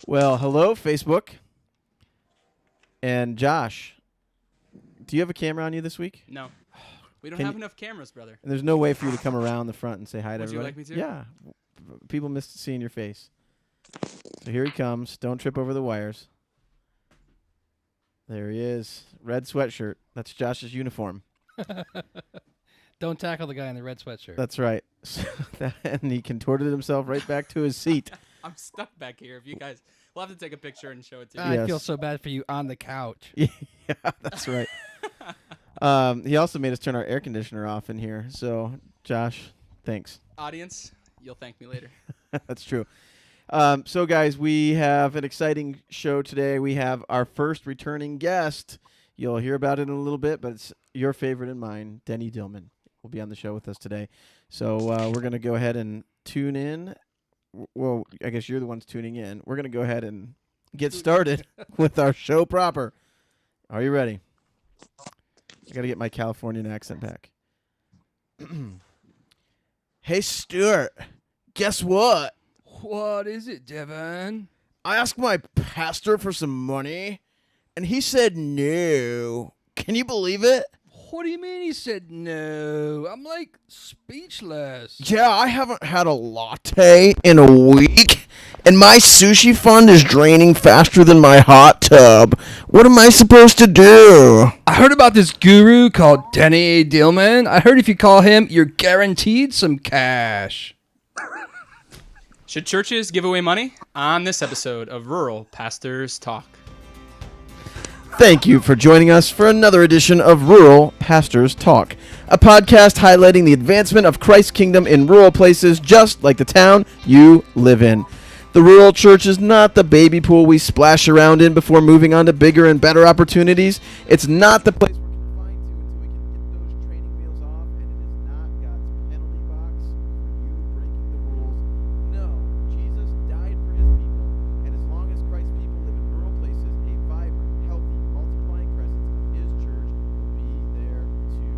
Well, hello, Facebook. And Josh, do you have a camera on you this week? No. We don't Can have you- enough cameras, brother. And there's no way for you to come around the front and say hi to Would you everybody? like me to? Yeah. People miss seeing your face. So here he comes. Don't trip over the wires. There he is. Red sweatshirt. That's Josh's uniform. Don't tackle the guy in the red sweatshirt. That's right. And he contorted himself right back to his seat. I'm stuck back here. If you guys, we'll have to take a picture and show it to you. I Yes. feel so bad for you on the couch. Yeah, that's right. He also made us turn our air conditioner off in here. So, Josh, thanks. Audience, you'll thank me later. That's true. So, guys, we have an exciting show today. We have our first returning guest. You'll hear about it in a little bit, but it's your favorite and mine, Denny Dillman, will be on the show with us today. So we're going to go ahead and tune in. Well, I guess you're the ones tuning in. We're going to go ahead and get started with our show proper. Are you ready? I got to get my Californian accent back. Hey, Stuart, guess what? What is it, Devin? I asked my pastor for some money, and he said no. Can you believe it? What do you mean he said no? I'm like speechless. Yeah, I haven't had a latte in a week, and my sushi fund is draining faster than my hot tub. What am I supposed to do? I heard about this guru called Denny Dillman. I heard if you call him, you're guaranteed some cash. Should churches give away money? On this episode of Rural Pastors Talk. Thank you for joining us for another edition of Rural Pastors Talk, a podcast highlighting the advancement of Christ's kingdom in rural places just like the town you live in. The rural church is not the baby pool we splash around in before moving on to bigger and better opportunities. It's not the place we're confined to until we can get those training wheels off, and it is not God's penalty box for you breaking the rules. No, Jesus died for his people, and as long as Christ's people live in rural places, a vibrant, healthy, multiplying presence of his church will be there too.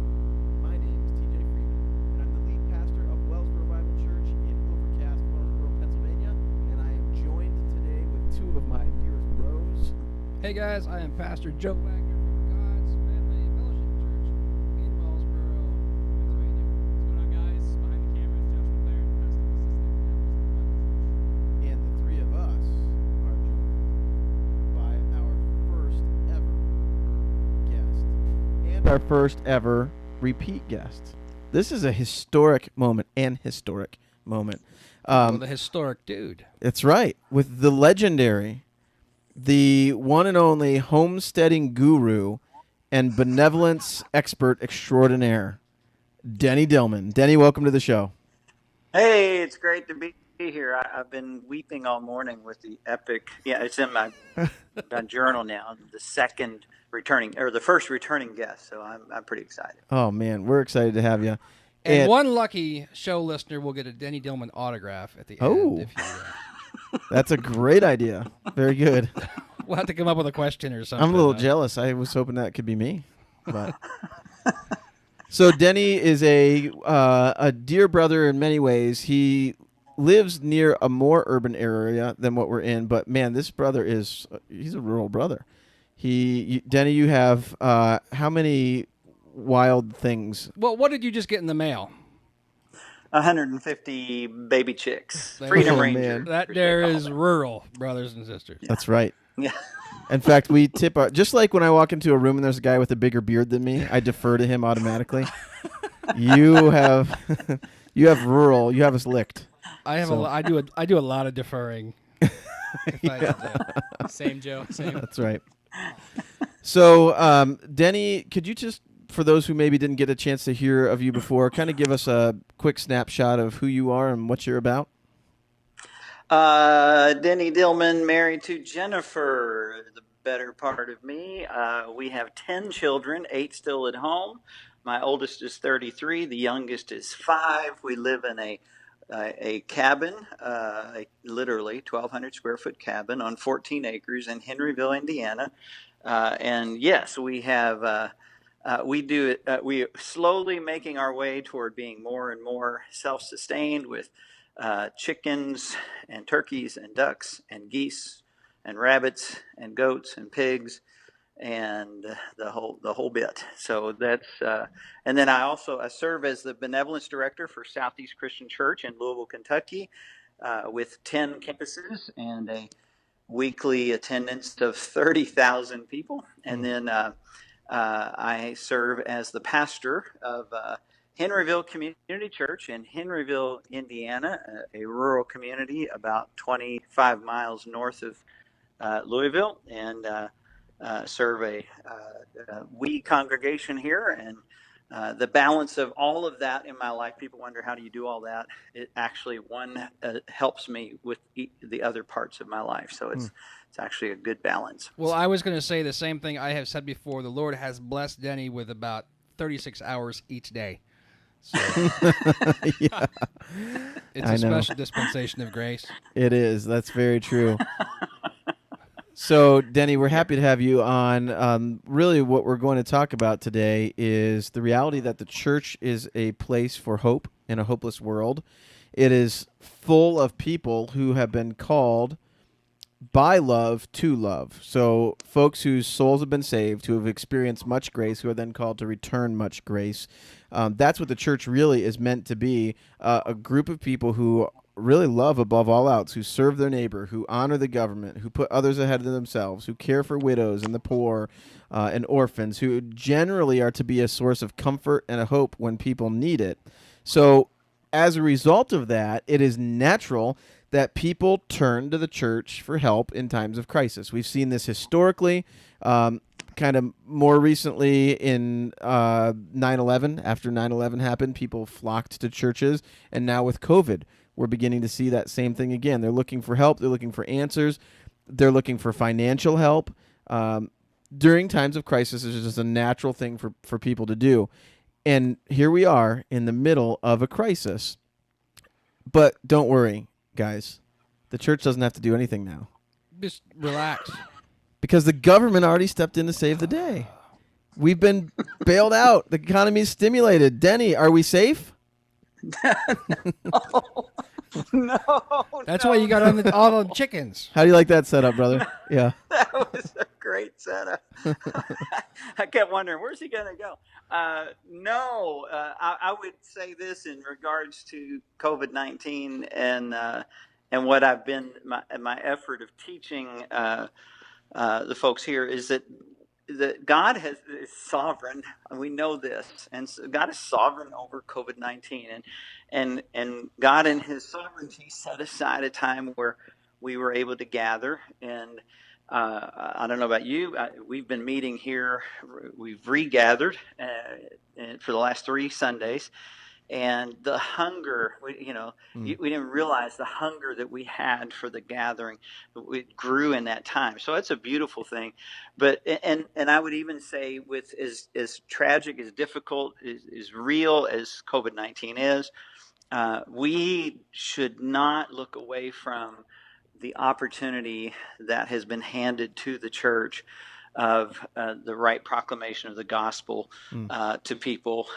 My name is TJ Freeman, and I'm the lead pastor of Wellsboro Bible Church in Overcast, Wellsboro, Pennsylvania, and I am joined today with two of my dearest bros. Hey guys, I am Pastor Joe Wagner from God's Family Fellowship Church in Wellsboro, Pennsylvania. What's going on, guys? Behind the cameras, Josh McLaren, pastor assistant at Wellsboro Bible Church. And the three of us are joined by our first ever guest and our first ever repeat guest. This is a historic moment. Well, the historic dude. That's right. With the legendary, the one and only homesteading guru and benevolence expert extraordinaire, Denny Dillman. Denny, welcome to the show. Hey, it's great to be here. I've been weeping all morning with the epic. Yeah, it's in my journal now. The first returning guest. So I'm pretty excited. Oh, man, we're excited to have you. And one lucky show listener will get a Denny Dillman autograph at the Oh. end. If you, That's a great idea. Very good. we'll have to come up with a question or something. I'm a little jealous. I was hoping that could be me. But so Denny is a dear brother in many ways. He lives near a more urban area than what we're in. But man, this brother he's a rural brother. Denny, you have how many wild things? Well, what did you just get in the mail? 150 baby chicks. There Freedom you go, Ranger. man. That they there call is them. rural, brothers and sisters. That's right. Yeah. In fact, we tip our, just like when I walk into a room and there's a guy with a bigger beard than me, I defer to him automatically. You have rural. You have us licked. I have So- I do a lot of deferring. If I had to. Same, Joe. Same. That's right. So, Denny, could you just, for those who maybe didn't get a chance to hear of you before, kind of give us a quick snapshot of who you are and what you're about? Denny Dillman, married to Jennifer, the better part of me. We have 10 children, 8 still at home. My oldest is 33. The youngest is 5. We live in a cabin, literally 1,200 square foot cabin on 14 acres in Henryville, Indiana. And yes, we have. We slowly making our way toward being more and more self-sustained with chickens and turkeys and ducks and geese and rabbits and goats and pigs and the whole bit. So that's and then I serve as the benevolence director for Southeast Christian Church in Louisville, Kentucky, with 10 campuses and a weekly attendance of 30,000 people. And then I serve as the pastor of Henryville Community Church in Henryville, Indiana, a rural community about 25 miles north of Louisville, and serve a wee congregation here. And the balance of all of that in my life, people wonder, how do you do all that? It actually, one, helps me with the other parts of my life. So it's actually a good balance. Well, I was going to say the same thing I have said before. The Lord has blessed Denny with about 36 hours each day. So Yeah. it's a special dispensation of grace. It is. That's very true. So, Denny, we're happy to have you on. Really, what we're going to talk about today is the reality that the church is a place for hope in a hopeless world. It is full of people who have been called by love to love. So, folks whose souls have been saved, who have experienced much grace, who are then called to return much grace. That's what the church really is meant to be, a group of people who really love above all else, who serve their neighbor, who honor the government, who put others ahead of themselves, who care for widows and the poor and orphans, who generally are to be a source of comfort and a hope when people need it. So as a result of that, it is natural that people turn to the church for help in times of crisis. We've seen this historically, kind of more recently in 9/11. After 9/11 happened, people flocked to churches, and now with COVID, we're beginning to see that same thing again. They're looking for help. They're looking for answers. They're looking for financial help. During times of crisis, it's just a natural thing for people to do. And here we are in the middle of a crisis. But don't worry, guys. The church doesn't have to do anything now. Just relax. Because the government already stepped in to save the day. We've been bailed out. The economy's stimulated. Denny, are we safe? No. That's why you got all the chickens. How do you like that setup, brother? Yeah. That was a great setup. I kept wondering, where's he going to go? No, I would say this in regards to COVID-19 and what I've been, my effort of teaching the folks here is that God is sovereign, and we know this, and so God is sovereign over COVID-19, and God in His sovereignty set aside a time where we were able to gather. And I don't know about you, we've been meeting here, we've regathered for the last 3 Sundays. And the hunger, we didn't realize the hunger that we had for the gathering. It grew in that time. So it's a beautiful thing. But and I would even say, with as tragic, as difficult, as real as COVID-19 is, we should not look away from the opportunity that has been handed to the church of the right proclamation of the gospel to people.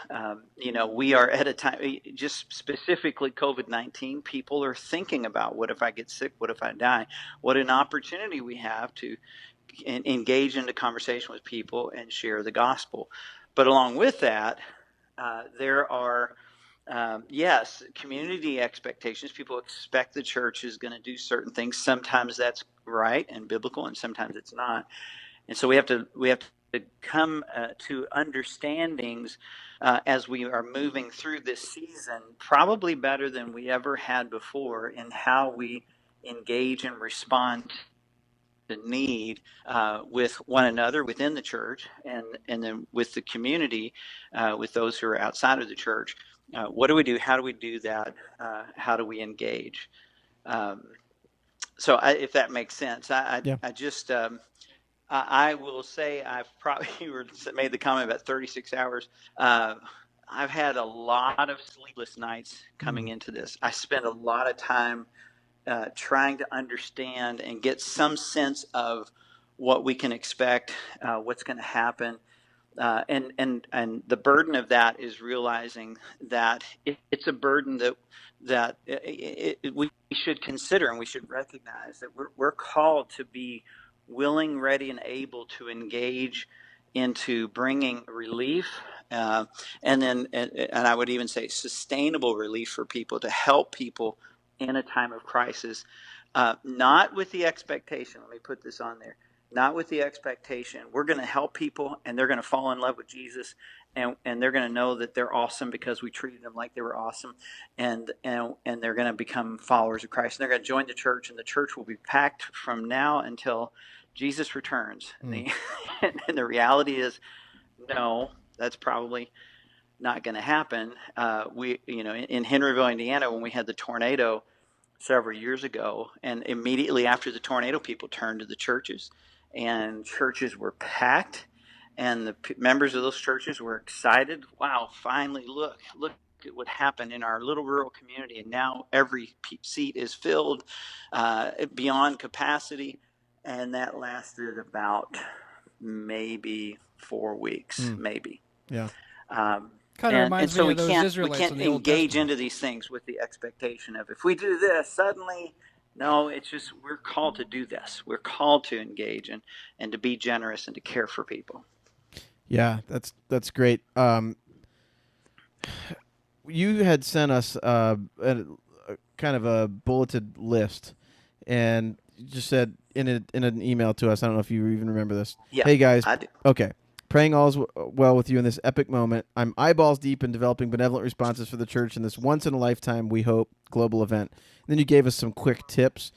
We are at a time, just specifically COVID-19, people are thinking about, what if I get sick? What if I die? What an opportunity we have to engage into conversation with people and share the gospel. But along with that, there are, yes, community expectations. People expect the church is going to do certain things. Sometimes that's right and biblical, and sometimes it's not. And so we have to come to understandings as we are moving through this season, probably better than we ever had before, in how we engage and respond to need with one another within the church, and then with the community, with those who are outside of the church. What do we do? How do we do that? How do we engage? So if that makes sense, I just... I will say, I've probably made the comment about 36 hours. I've had a lot of sleepless nights coming into this. I spent a lot of time trying to understand and get some sense of what we can expect, what's going to happen. And the burden of that is realizing that it's a burden that we should consider, and we should recognize that we're called to be willing, ready, and able to engage into bringing relief, and I would even say sustainable relief for people, to help people in a time of crisis, not with the expectation. Let me put this on there. Not with the expectation we're going to help people and they're going to fall in love with Jesus, and they're going to know that they're awesome because we treated them like they were awesome, and they're going to become followers of Christ, and they're going to join the church, and the church will be packed from now until Jesus returns. And the reality is, no, that's probably not going to happen. In Henryville, Indiana, when we had the tornado several years ago, and immediately after the tornado, people turned to the churches, and churches were packed, and the members of those churches were excited. Wow, finally, look at what happened in our little rural community, and now every seat is filled beyond capacity. And that lasted about maybe 4 weeks, maybe. Yeah. Kind of reminds so me we of those can't Israelites in the Old engage Testament. into these things with the expectation of, if we do this suddenly. No, it's just, we're called to do this. We're called to engage and to be generous and to care for people. Yeah, that's great. You had sent us a kind of a bulleted list, and you just said in an email to us. I don't know if you even remember this. Yeah, Hey guys. I do. Okay. Praying all is well with you in this epic moment. I'm eyeballs deep in developing benevolent responses for the church in this once-in-a-lifetime, we hope, global event. And then you gave us some quick tips,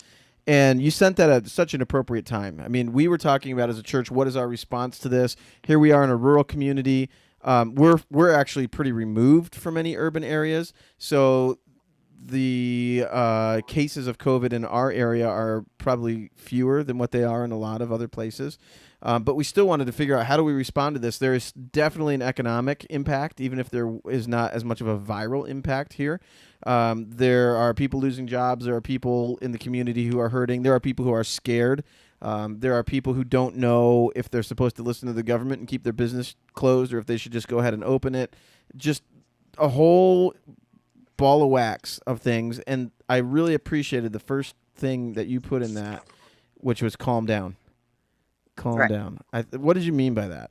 and you sent that at such an appropriate time. I mean, we were talking about as a church, what is our response to this? Here we are in a rural community. We're actually pretty removed from any urban areas, so the cases of COVID in our area are probably fewer than what they are in a lot of other places. But we still wanted to figure out, how do we respond to this? There is definitely an economic impact, even if there is not as much of a viral impact here. There are people losing jobs. There are people in the community who are hurting. There are people who are scared. There are people who don't know if they're supposed to listen to the government and keep their business closed, or if they should just go ahead and open it. Just a whole ball of wax of things. And I really appreciated the first thing that you put in that, which was calm down. Calm down. What did you mean by that?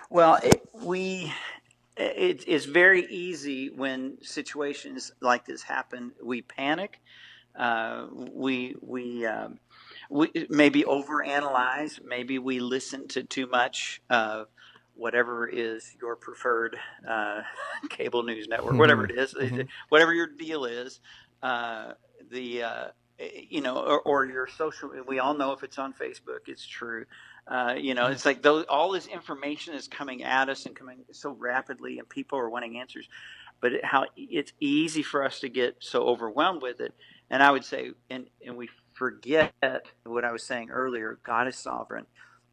Well, it's very easy when situations like this happen. We panic. We maybe overanalyze. Maybe we listen to too much of whatever is your preferred cable news network, whatever it is, whatever your deal is. Or your social. We all know if it's on Facebook, it's true. It's like all this information is coming at us and coming so rapidly, and people are wanting answers. But how it's easy for us to get so overwhelmed with it. And I would say, and we forget what I was saying earlier. God is sovereign,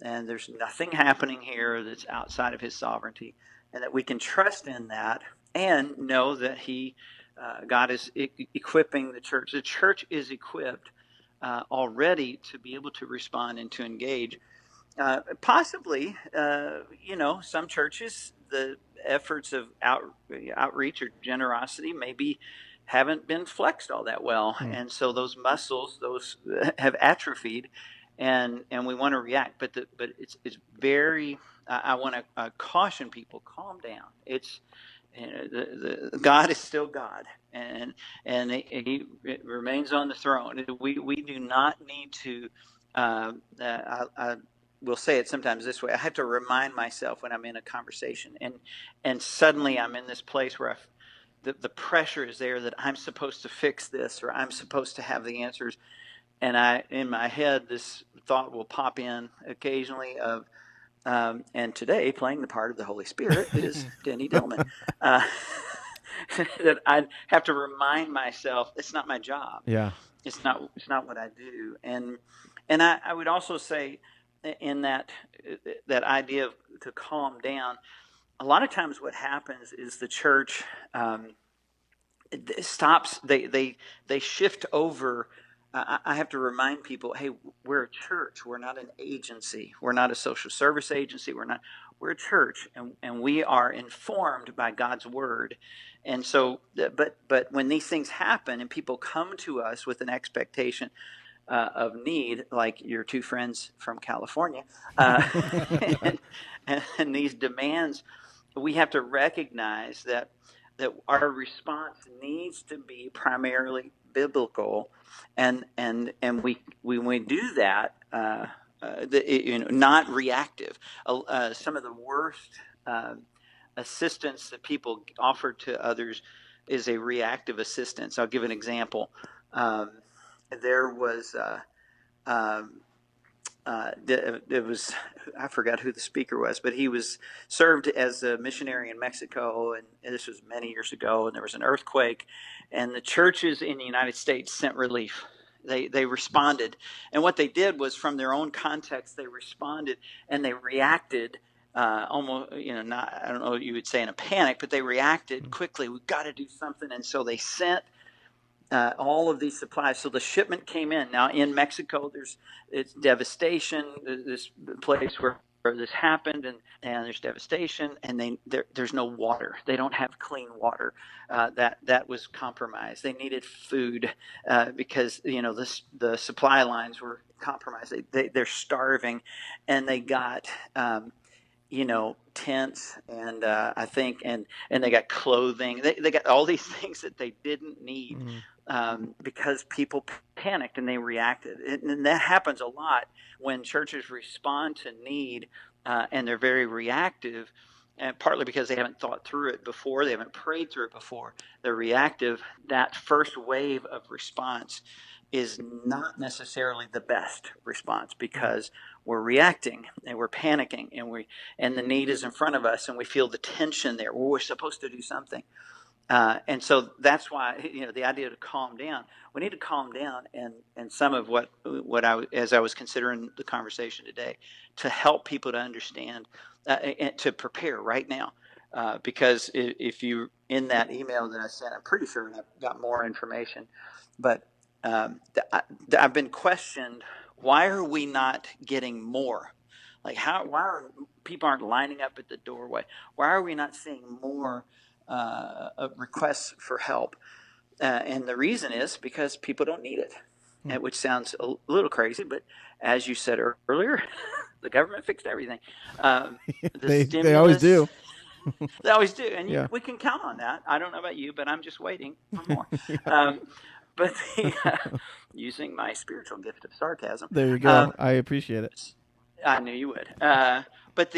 and there's nothing happening here that's outside of His sovereignty, and that we can trust in that and know that God is equipping the church. The church is equipped already to be able to respond and to engage. Possibly, some churches, the efforts of outreach or generosity maybe haven't been flexed all that well. And so those muscles, have atrophied, and we want to react. But it's very, I want to caution people, calm down. It's, the God is still God, and he remains on the throne. We do not need to. I will say it sometimes this way. I have to remind myself when I'm in a conversation, and suddenly I'm in this place where the pressure is there that I'm supposed to fix this, or I'm supposed to have the answers, and in my head this thought will pop in occasionally of. And today, playing the part of the Holy Spirit is Denny Dillman. That I have to remind myself it's not my job. Yeah, it's not what I do. And I would also say, in that idea of to calm down, a lot of times what happens is the church stops. They shift over. I have to remind people, hey, we're a church. We're not an agency. We're not a social service agency. We're a church, and we are informed by God's word. And so, but when these things happen and people come to us with an expectation of need, like your two friends from California, and, and these demands, we have to recognize that our response needs to be primarily biblical, and we when we do that, not reactive. Some of the worst assistance that people offer to others is a reactive assistance. I'll give an example. There was it was, I forgot who the speaker was, but he was served as a missionary in Mexico, and this was many years ago, and there was an earthquake, and the churches in the United States sent relief. They responded, and what they did was, from their own context, they responded and they reacted. Almost, not, I don't know what you would say in a panic, but they reacted quickly. We've got to do something, and so they sent all of these supplies. So the shipment came in. Now in Mexico, it's devastation. This place where this happened, and there's devastation, and there's no water. They don't have clean water. That was compromised. They needed food because the supply lines were compromised. They're starving, and they got tents, and I think, and they got clothing. They got all these things that they didn't need. Because people panicked and they reacted. And that happens a lot when churches respond to need, and they're very reactive, and partly because they haven't thought through it before, they haven't prayed through it before. They're reactive. That first wave of response is not necessarily the best response, because we're reacting and we're panicking, and the need is in front of us, and we feel the tension there. Well, we're supposed to do something. And so that's why, the idea to calm down. We need to calm down, and some of what as I was considering the conversation today, to help people to understand and to prepare right now, because if you, in that email that I sent, I'm pretty sure I've got more information, but I've been questioned. Why are we not getting more? Like, why are people aren't lining up at the doorway? Why are we not seeing more requests for help? And the reason is because people don't need it, which sounds a little crazy, but as you said earlier, the government fixed everything. They always do. They always do, and we can count on that. I don't know about you, but I'm just waiting for more. But using my spiritual gift of sarcasm. There you go. I appreciate it. I knew you would. But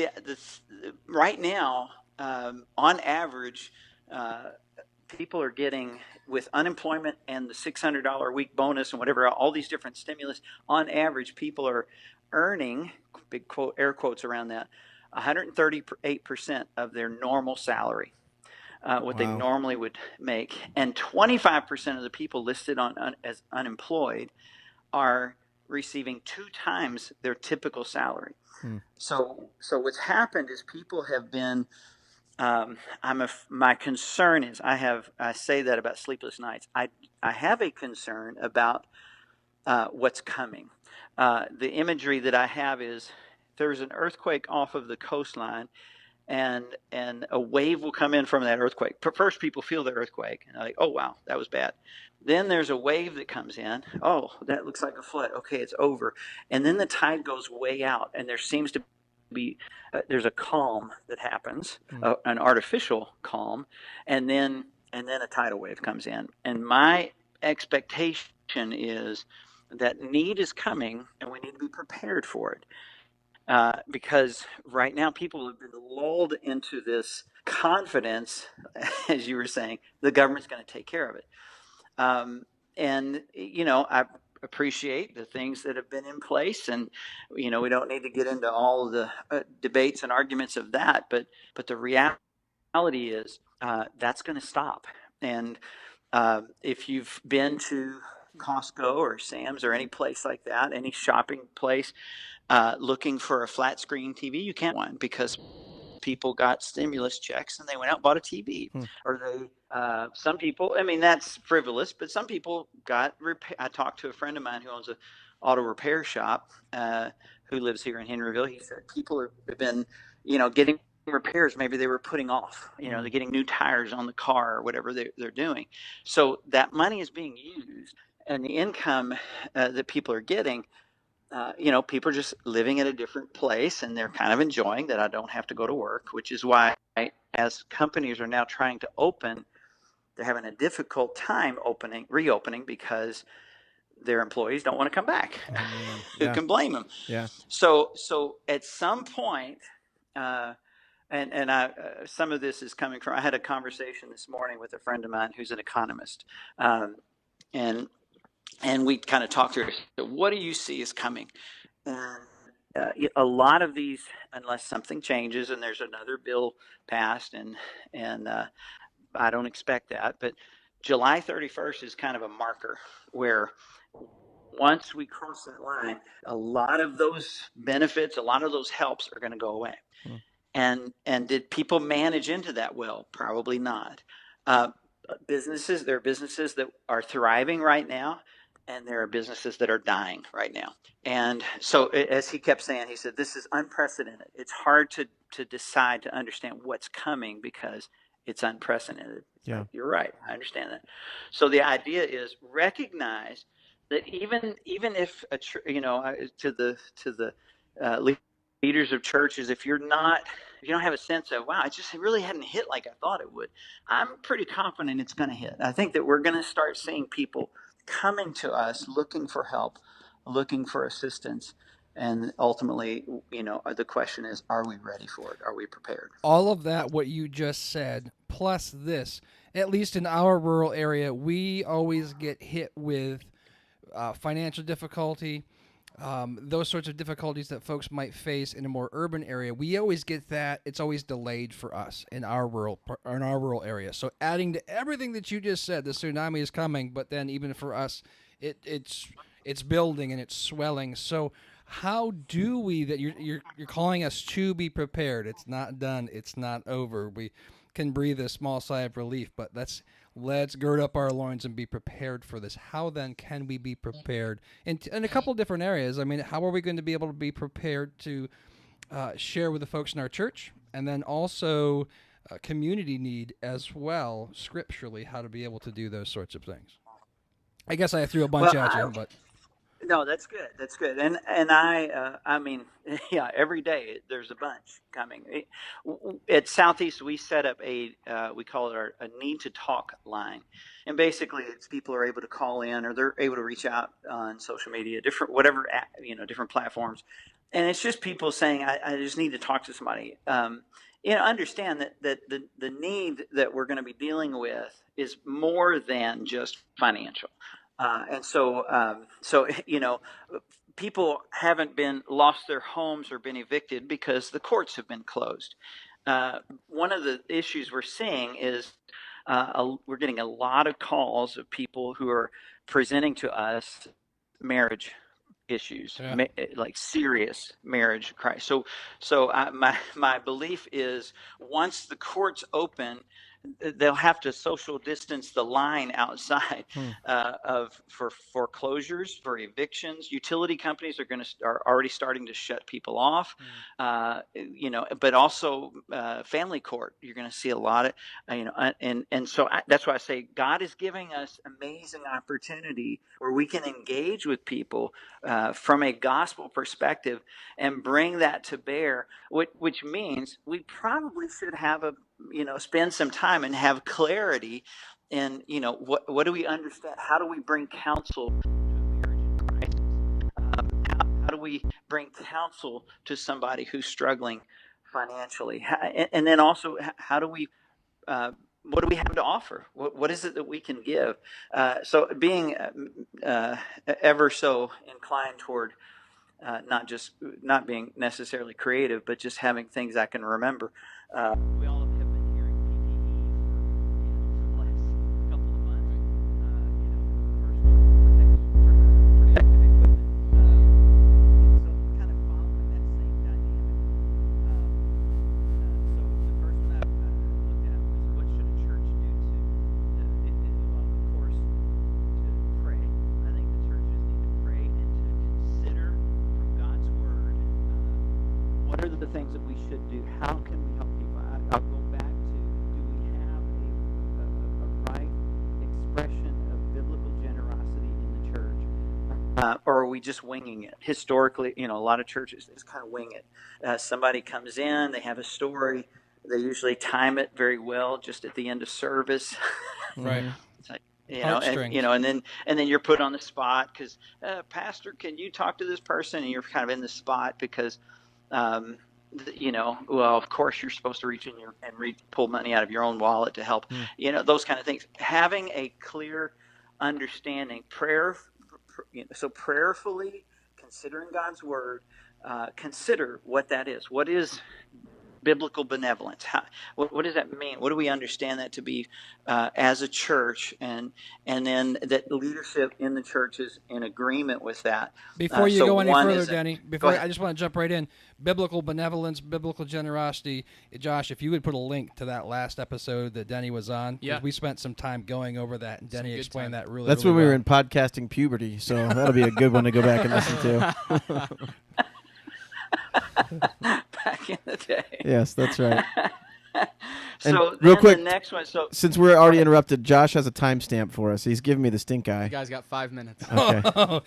right now, on average, people are getting, with unemployment and the $600 a week bonus and whatever, all these different stimulus, on average, people are earning, big quote, air quotes around that, 138% of their normal salary, what they normally would make. And 25% of the people listed as unemployed are receiving 2 times their typical salary. So what's happened is people have been, my concern is, I say that about sleepless nights. I have a concern about what's coming. The imagery that I have is, there's an earthquake off of the coastline, and a wave will come in from that earthquake. First, people feel the earthquake, and they're like, oh, wow, that was bad. Then there's a wave that comes in. Oh, that looks like a flood. Okay, it's over. And then the tide goes way out, and there seems to be, there's a calm that happens, an artificial calm, and then a tidal wave comes in. And my expectation is that need is coming, and we need to be prepared for it. Because right now people have been lulled into this confidence, as you were saying, the government's going to take care of it. And I appreciate the things that have been in place, and we don't need to get into all of the debates and arguments of that, but the reality is that's going to stop. And if you've been to Costco or Sam's or any place like that, any shopping place, looking for a flat screen TV, you can't one, because people got stimulus checks and they went out and bought a TV. Or some people, I mean, that's frivolous, but some people got repair. I talked to a friend of mine who owns a auto repair shop, who lives here in Henryville. He said people have been, getting repairs maybe they were putting off. They're getting new tires on the car or whatever they're doing. So that money is being used, and the income that people are getting, people are just living at a different place, and they're kind of enjoying that I don't have to go to work, which is why as companies are now trying to open, they're having a difficult time reopening because their employees don't want to come back. Who can blame them? Yeah. So at some point, and some of this is coming from, I had a conversation this morning with a friend of mine who's an economist, and we kind of talked through it. So what do you see is coming? And a lot of these, unless something changes and there's another bill passed, and I don't expect that, but July 31st is kind of a marker where once we cross that line, a lot of those benefits, a lot of those helps are going to go away. And did people manage into that well? Probably not. There are businesses that are thriving right now, and there are businesses that are dying right now. And so, as he kept saying, he said, this is unprecedented. It's hard to decide, to understand what's coming because it's unprecedented. Yeah. You're right. I understand that. So the idea is recognize that even if to the leaders of churches, if you don't have a sense of, wow, it just really hadn't hit like I thought it would, I'm pretty confident it's going to hit. I think that we're going to start seeing people coming to us looking for help, looking for assistance. And ultimately, the question is, are we ready for it? Are we prepared? All of that, what you just said, plus this, at least in our rural area, we always get hit with financial difficulty, those sorts of difficulties that folks might face in a more urban area. We always get that. It's always delayed for us in our rural area. So adding to everything that you just said, the tsunami is coming, but then even for us, it's building and it's swelling. So how do we, that you're calling us to be prepared? It's not done. It's not over. We can breathe a small sigh of relief, but let's gird up our loins and be prepared for this. How then can we be prepared in a couple of different areas? I mean, how are we going to be able to be prepared to share with the folks in our church, and then also community need as well, scripturally, how to be able to do those sorts of things? I guess I threw a bunch at you, but... No, that's good. That's good. And I mean, yeah, every day there's a bunch coming. At Southeast, we set up we call it a need to talk line. And basically it's people are able to call in, or they're able to reach out on social media, different platforms. And it's just people saying, I just need to talk to somebody. Understand that the need that we're going to be dealing with is more than just financial. And so people haven't been lost their homes or been evicted because the courts have been closed. One of the issues we're seeing is we're getting a lot of calls of people who are presenting to us marriage issues, like serious marriage crisis. So my belief is once the courts open, they'll have to social distance the line outside for foreclosures, for evictions. Utility companies are already starting to shut people off, but also family court. You're going to see a lot of, and so that's why I say God is giving us amazing opportunity where we can engage with people from a gospel perspective and bring that to bear, which means we probably should have spend some time and have clarity in, what do we understand? How do we bring counsel to a marriage crisis? How do we bring counsel to somebody who's struggling financially? And then also, how do we, what do we have to offer? What is it that we can give? So being ever so inclined toward not being necessarily creative, but just having things I can remember. We all have been hearing PPE for the last couple of months. Personal protective equipment. So kind of following that same dynamic. So the first one I looked at was, what should a church do of course, to pray. I think the churches need to pray and to consider from God's word what are are the things that we should do? How can we help people? I'll go back to, do we have a right expression of biblical generosity in the church? Or are we just winging it? Historically, a lot of churches, they just kind of wing it. Somebody comes in, they have a story, they usually time it very well just at the end of service. Right. It's like, Heartstrings. and then you're put on the spot because, Pastor, can you talk to this person? And you're kind of in the spot because, well, of course you're supposed to reach in and pull money out of your own wallet to help, those kind of things. Having a clear understanding, so prayerfully considering God's word, consider what that is. What is biblical benevolence? What does that mean? What do we understand that to be as a church, and then that leadership in the church is in agreement with that? Before you go any further, Denny, I just want to jump right in. Biblical benevolence, biblical generosity. Josh, if you would put a link to that last episode that Denny was on, 'cause we spent some time going over that, and Denny explained that really. That's really when we well. were in podcasting puberty, so that'll be a good one to go back and listen to. Back in the day. Yes, that's right. So real quick, the next one. So since we're already interrupted, Josh has a timestamp for us. He's giving me the stink eye. You guys got 5 minutes. Okay.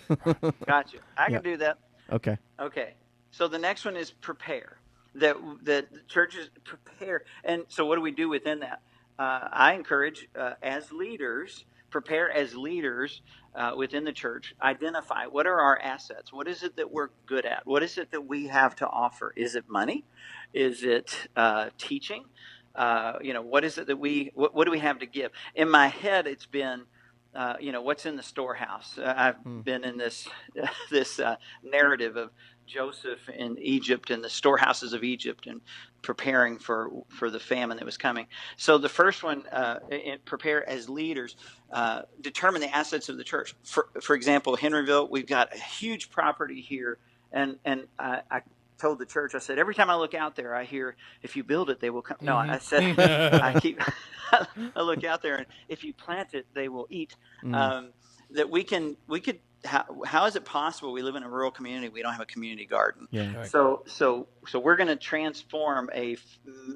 got you. I can do that. Okay. Okay. So the next one is prepare. That the churches prepare. And so what do we do within that? I encourage, as leaders, prepare as leaders within the church. Identify what are our assets. What is it that we're good at? What is it that we have to offer? Is it money? Is it teaching? What is it that what do we have to give? In my head, it's been, what's in the storehouse. I've been in this narrative of Joseph in Egypt and the storehouses of Egypt and preparing for the famine that was coming. So the first one, prepare as leaders, determine the assets of the church. For example, Henryville, we've got a huge property here, and I told the church, I said, every time I look out there, I hear, if you build it, they will come. No, I said, I look out there, and if you plant it, they will eat. That we could. How is it possible we live in a rural community, we don't have a community garden? Yeah. Right. So we're going to transform a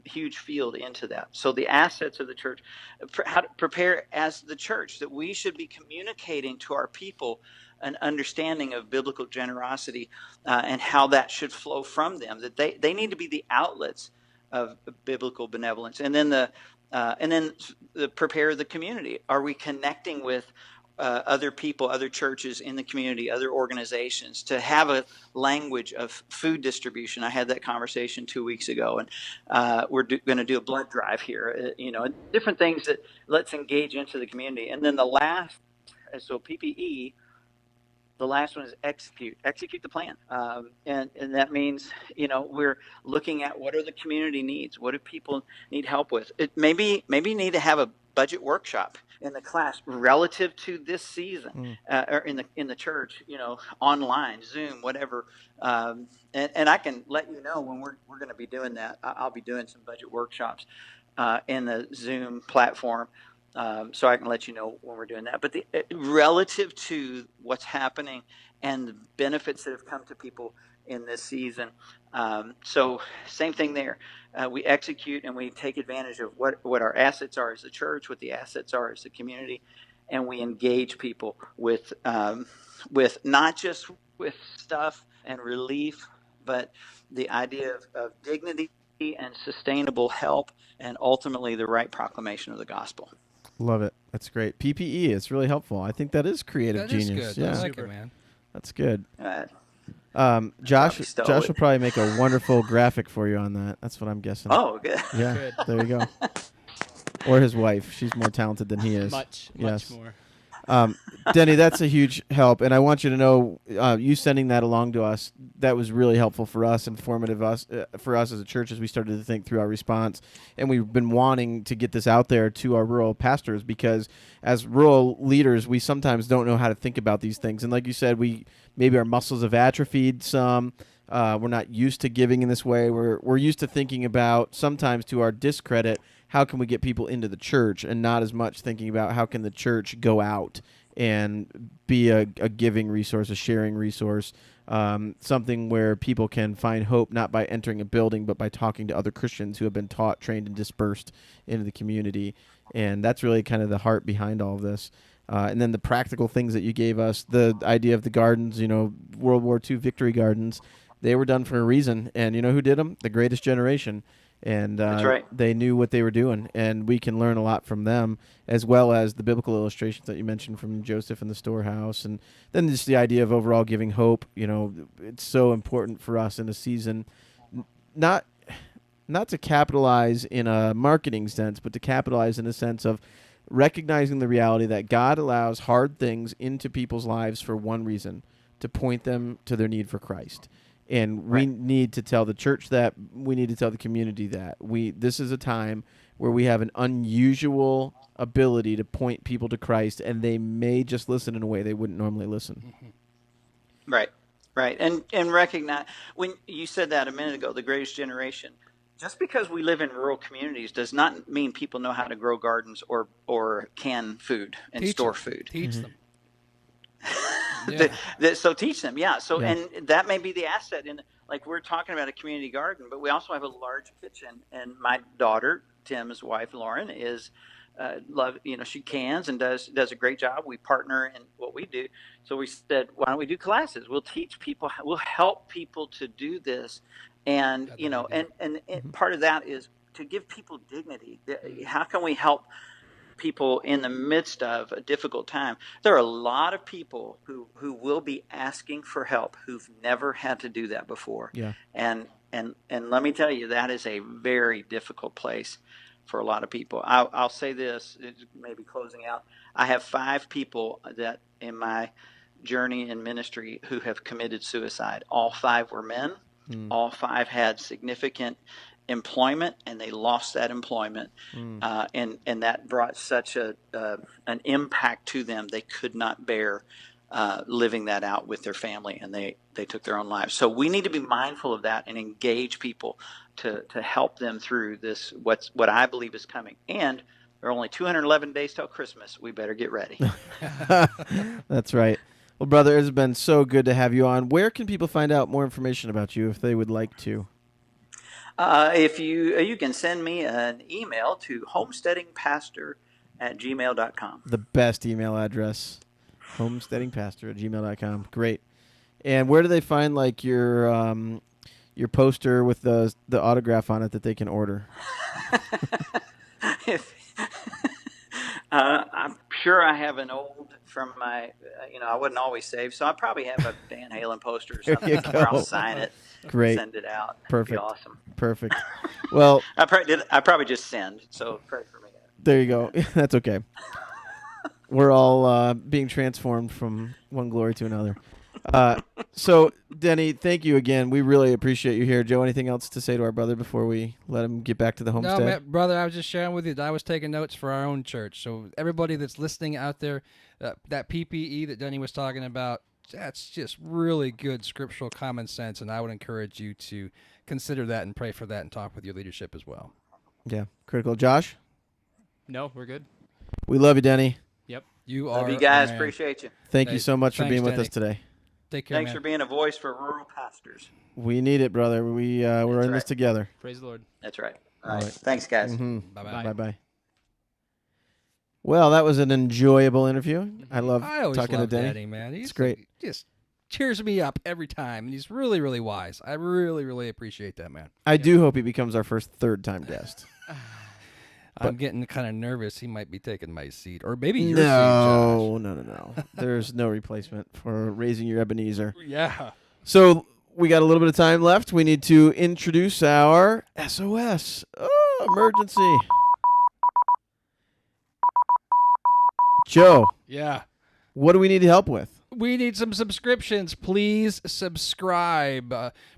huge field into that. So the assets of the church, how to prepare as the church, that we should be communicating to our people an understanding of biblical generosity and how that should flow from them. That they need to be the outlets of biblical benevolence. And then the prepare the community. Are we connecting with other people, other churches in the community, other organizations, to have a language of food distribution? I had that conversation 2 weeks ago, and we're going to do a blood drive here. Different things that let's engage into the community. And then the last, so PPE. The last one is execute the plan. And that means, we're looking at what are the community needs? What do people need help with? It maybe need to have a budget workshop in the class relative to this season, or in the church, online, Zoom, whatever. And I can let you know when we're going to be doing that. I'll be doing some budget workshops in the Zoom platform. So I can let you know when we're doing that. But relative to what's happening and the benefits that have come to people in this season. So same thing there. We execute and we take advantage of what our assets are as the church, what the assets are as the community, and we engage people with not just with stuff and relief, but the idea of dignity and sustainable help, and ultimately the right proclamation of the gospel. Love it. That's great. PPE, it's really helpful. I think that is creative That genius. is good. Yeah. I like it, man. That's good. Josh Josh will probably make a wonderful graphic for you on that. That's what I'm guessing. Oh, good. Yeah, Good. there you go. Or his wife. She's more talented than he is. Much Yes. more. Denny, that's a huge help, and I want you to know, you sending that along to us, that was really helpful for us, informative for us as a church as we started to think through our response, and we've been wanting to get this out there to our rural pastors, because as rural leaders, we sometimes don't know how to think about these things, and like you said, maybe our muscles have atrophied some. We're not used to giving in this way. We're used to thinking about, sometimes to our discredit, how can we get people into the church, and not as much thinking about how can the church go out and be a giving resource, a sharing resource, something where people can find hope not by entering a building, but by talking to other Christians who have been taught, trained, and dispersed into the community. And that's really kind of the heart behind all of this. And then the practical things that you gave us, the idea of the gardens, World War II victory gardens, they were done for a reason. And you know who did them? The greatest generation. And That's right. they knew what they were doing. And we can learn a lot from them, as well as the biblical illustrations that you mentioned from Joseph in the storehouse. And then just the idea of overall giving hope. It's so important for us in a season, not to capitalize in a marketing sense, but to capitalize in a sense of recognizing the reality that God allows hard things into people's lives for one reason, to point them to their need for Christ. And we need to tell the church that. We need to tell the community that. This is a time where we have an unusual ability to point people to Christ, and they may just listen in a way they wouldn't normally listen. Right. And recognize, when you said that a minute ago, the greatest generation, just because we live in rural communities does not mean people know how to grow gardens or can food and store food. Teach them. So teach them, yeah. So and that may be the asset in, like, we're talking about a community garden, but we also have a large kitchen. And my daughter, Tim's wife, Lauren, is she cans and does a great job. We partner in what we do. So we said, why don't we do classes? We'll teach people. We'll help people to do this, and and part of that is to give people dignity. How can we help people in the midst of a difficult time? There are a lot of people who will be asking for help who've never had to do that before. Yeah. And let me tell you, that is a very difficult place for a lot of people. I'll say this, maybe closing out. I have 5 people that in my journey in ministry who have committed suicide. All 5 were men. All 5 had significant employment, and they lost that employment, and that brought such an impact to them. They could not bear living that out with their family, and they took their own lives. So we need to be mindful of that and engage people to help them through this, what I believe is coming. And there are only 211 days till Christmas. We better get ready. That's right. Well, brother, it's been so good to have you on. Where can people find out more information about you if they would like to? If you can send me an email to homesteadingpastor@gmail.com. The best email address, homesteadingpastor@gmail.com. Great. And where do they find like your poster with the autograph on it that they can order? I'm sure I have an old from my, I wasn't always saved, so I probably have a Van Halen poster or something. Where I'll sign it. Great. Send it out. Perfect. That'd be awesome. Perfect. Well, I probably just send. So pray for me. There you go. That's okay. We're all being transformed from one glory to another. So, Denny, thank you again. We really appreciate you here. Joe, anything else to say to our brother before we let him get back to the homestead? No, brother, I was just sharing with you that I was taking notes for our own church. So everybody that's listening out there, that PPE that Denny was talking about, that's just really good scriptural common sense, and I would encourage you to consider that and pray for that and talk with your leadership as well. Yeah, critical. Josh? No, we're good. We love you, Denny. Yep. You are. Love you guys. man. Appreciate you. Thank you so much for being with Denny. us today. Take care, Thanks man. for being a voice for rural pastors. We need it, brother. We're in this together. Praise the Lord. That's right. All right. Thanks, guys. Mm-hmm. Bye-bye. Bye-bye. Well, that was an enjoyable interview. I love I always talking love to Denny. Denny, man. He's great. Just cheers me up every time, and he's really, really wise. I really, really appreciate that, man. I do hope he becomes our first third-time guest. I'm getting kind of nervous. He might be taking my seat, or maybe your seat, No. There's no replacement for raising your Ebenezer. Josh. Yeah. So we got a little bit of time left. We need to introduce our SOS Emergency. Joe, Yeah. what do we need help with? We need some subscriptions. Please subscribe.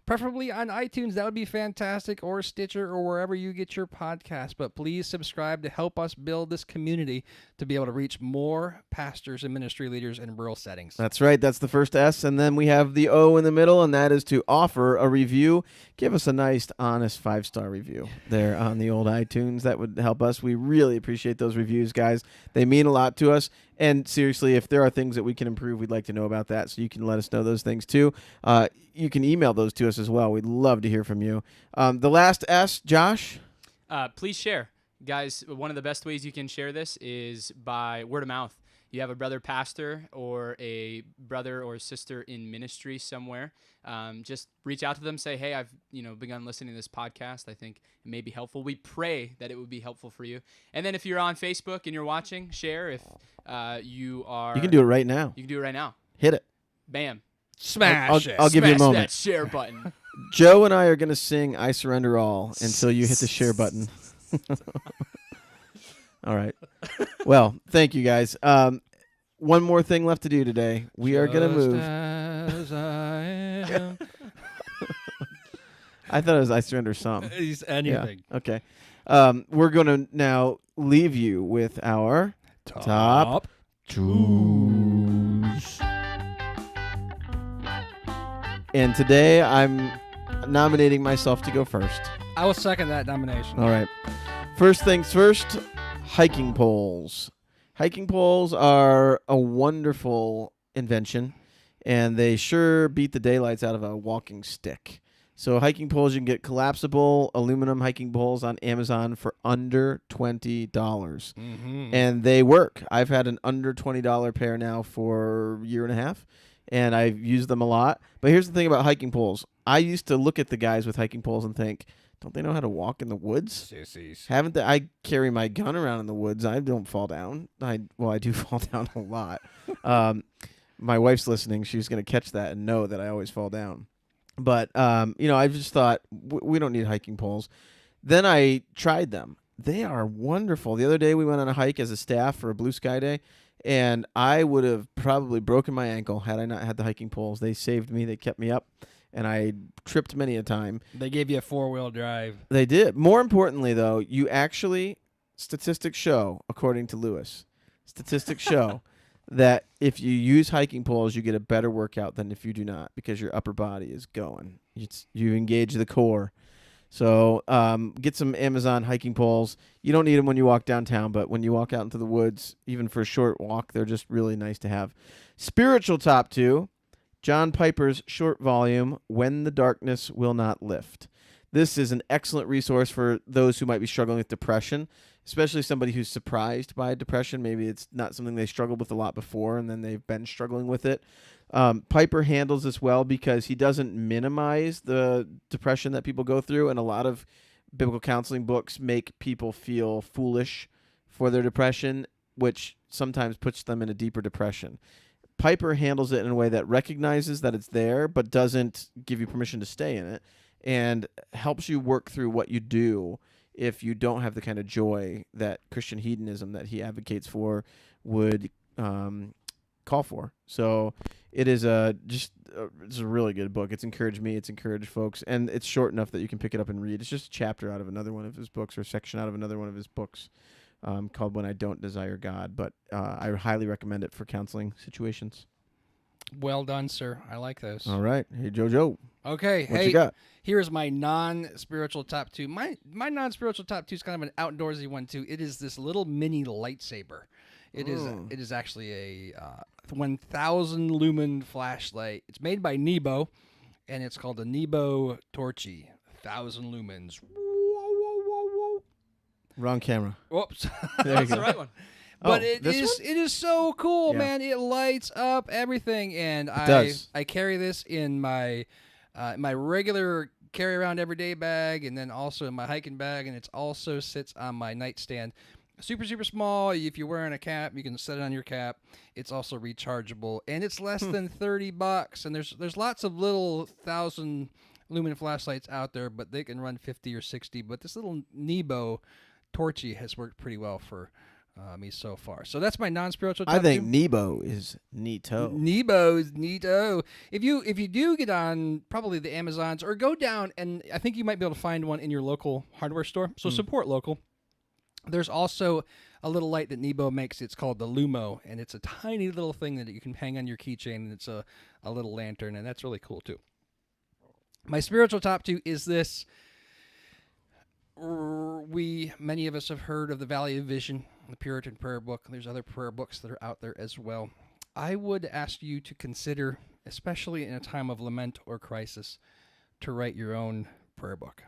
Preferably on iTunes. That would be fantastic. Or Stitcher or wherever you get your podcast. But please subscribe to help us build this community to be able to reach more pastors and ministry leaders in rural settings. That's right. That's the first S. And then we have the O in the middle, and that is to offer a review. Give us a nice, honest 5-star review there on the old iTunes. That would help us. We really appreciate those reviews, guys. They mean a lot to us. And seriously, if there are things that we can improve, we'd like to know about that. So you can let us know those things too. You can email those to us as well. We'd love to hear from you. The last S, Josh. Please share. Guys, one of the best ways you can share this is by word of mouth. You have a brother pastor or a brother or sister in ministry somewhere, just reach out to them, say, hey, I've begun listening to this podcast. I think it may be helpful. We pray that it would be helpful for you. And then if you're on Facebook and you're watching, share. If you are... You can do it right now. You can do it right now. Hit it. Bam. Smash it. I'll give you a Smash moment. that share button. Joe and I are going to sing I Surrender All until you hit the share button. All right. Well, thank you guys. One more thing left to do today. We are going to move. As I am. I thought it was I Surrender Some. It's anything. Yeah. Okay. We're going to now leave you with our top twos. And today I'm nominating myself to go first. I will second that nomination. All right. First things first, hiking poles. Hiking poles are a wonderful invention, and they sure beat the daylights out of a walking stick. So hiking poles, you can get collapsible aluminum hiking poles on Amazon for under $20. Mm-hmm. And they work. I've had an under $20 pair now for a year and a half, and I've used them a lot. But here's the thing about hiking poles. I used to look at the guys with hiking poles and think, don't they know how to walk in the woods? Sissies. Haven't they? I carry my gun around in the woods. I don't fall down. I do fall down a lot. My wife's listening. She's going to catch that and know that I always fall down. But, I just thought, we don't need hiking poles. Then I tried them. They are wonderful. The other day we went on a hike as a staff for a blue sky day, and I would have probably broken my ankle had I not had the hiking poles. They saved me. They kept me up. And I tripped many a time. They gave you a 4-wheel drive. They did. More importantly, though, statistics show, according to Lewis, that if you use hiking poles, you get a better workout than if you do not, because your upper body is going. You engage the core. So get some Amazon hiking poles. You don't need them when you walk downtown, but when you walk out into the woods, even for a short walk, they're just really nice to have. Spiritual top two. John Piper's short volume, When the Darkness Will Not Lift. This is an excellent resource for those who might be struggling with depression, especially somebody who's surprised by depression. Maybe it's not something they struggled with a lot before, and then they've been struggling with it. Piper handles this well because he doesn't minimize the depression that people go through, and a lot of biblical counseling books make people feel foolish for their depression, which sometimes puts them in a deeper depression. Piper handles it in a way that recognizes that it's there, but doesn't give you permission to stay in it, and helps you work through what you do if you don't have the kind of joy that Christian hedonism that he advocates for would call for. So it is it's a really good book. It's encouraged me. It's encouraged folks, and it's short enough that you can pick it up and read. It's just a chapter out of another one of his books, or a section out of another one of his books. Called When I Don't Desire God, but I highly recommend it for counseling situations. Well done, sir. I like those. All right. Hey, JoJo. Okay. What you got? Here's my non-spiritual top two. My non-spiritual top two is kind of an outdoorsy one, too. It is this little mini lightsaber. It is actually a 1,000 lumen flashlight. It's made by Nebo, and it's called the Nebo Torchy. 1,000 lumens. Wrong camera. Whoops. There you That's go. the right one. But it is so cool, Yeah. man. It lights up everything, and does. I carry this in my my regular carry around everyday bag, and then also in my hiking bag, and it also sits on my nightstand. Super small. If you're wearing a cap, you can set it on your cap. It's also rechargeable, and it's less than $30. And there's lots of little 1,000 lumen flashlights out there, but they can run 50 or 60. But this little Nebo Torchy has worked pretty well for me so far. So that's my non-spiritual top I think two. Nebo is neato. Nebo is neato. If you do get on probably the Amazons, or go down, and I think you might be able to find one in your local hardware store. So support local. There's also a little light that Nebo makes. It's called the Lumo, and it's a tiny little thing that you can hang on your keychain, and it's a little lantern, and that's really cool too. My spiritual top two is this. Many of us have heard of the Valley of Vision. the Puritan Prayer Book. There's other prayer books that are out there as well. I would ask you to consider, especially in a time of lament or crisis, to write your own prayer book.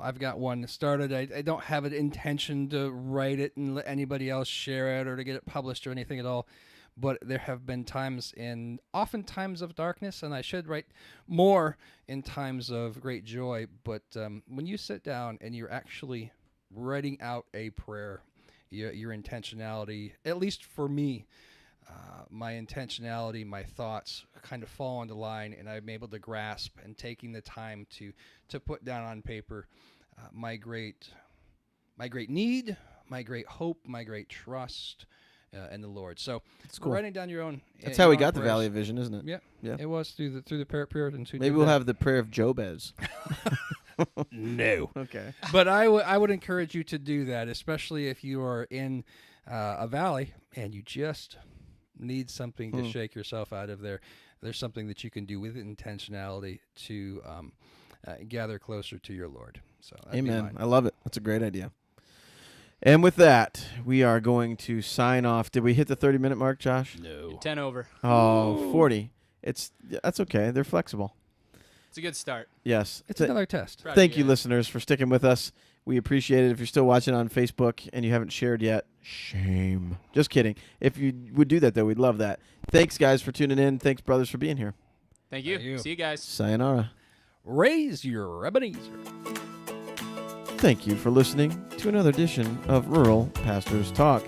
I've got one started. I don't have an intention to write it and let anybody else share it or to get it published or anything at all. But there have been times often times of darkness, and I should write more in times of great joy. But when you sit down and you're actually writing out a prayer, your intentionality, at least for me, my intentionality, my thoughts kind of fall into line, and I'm able to grasp and taking the time to put down on paper my great need, my great hope, my great trust in the Lord. So That's cool. writing down your own. That's how we got the prayers. Valley of Vision, isn't it? Yeah, Yeah. It was through the Puritans. Who Maybe did we'll that. have the prayer of Jobez. No. Okay. But I would encourage you to do that, especially if you are in a valley and you just need something to shake yourself out of there. There's something that you can do with intentionality to gather closer to your Lord. So that'd be Amen. mine. I love it. That's a great idea. And with that, we are going to sign off. Did we hit the 30-minute mark, Josh? No. 10 over. Oh, 40. That's okay. They're flexible. It's a good start. Yes. It's another test. Proud Thank of you, guys. listeners, for sticking with us. We appreciate it. If you're still watching on Facebook and you haven't shared yet, shame. Just kidding. If you would do that, though, we'd love that. Thanks, guys, for tuning in. Thanks, brothers, for being here. Thank you. Thank you. See you guys. Sayonara. Raise your Ebenezer. Thank you for listening to another edition of Rural Pastors Talk.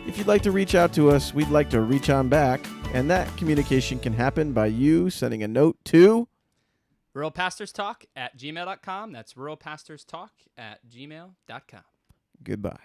If you'd like to reach out to us, we'd like to reach on back, and that communication can happen by you sending a note to RuralPastorsTalk@gmail.com. That's RuralPastorsTalk@gmail.com. goodbye.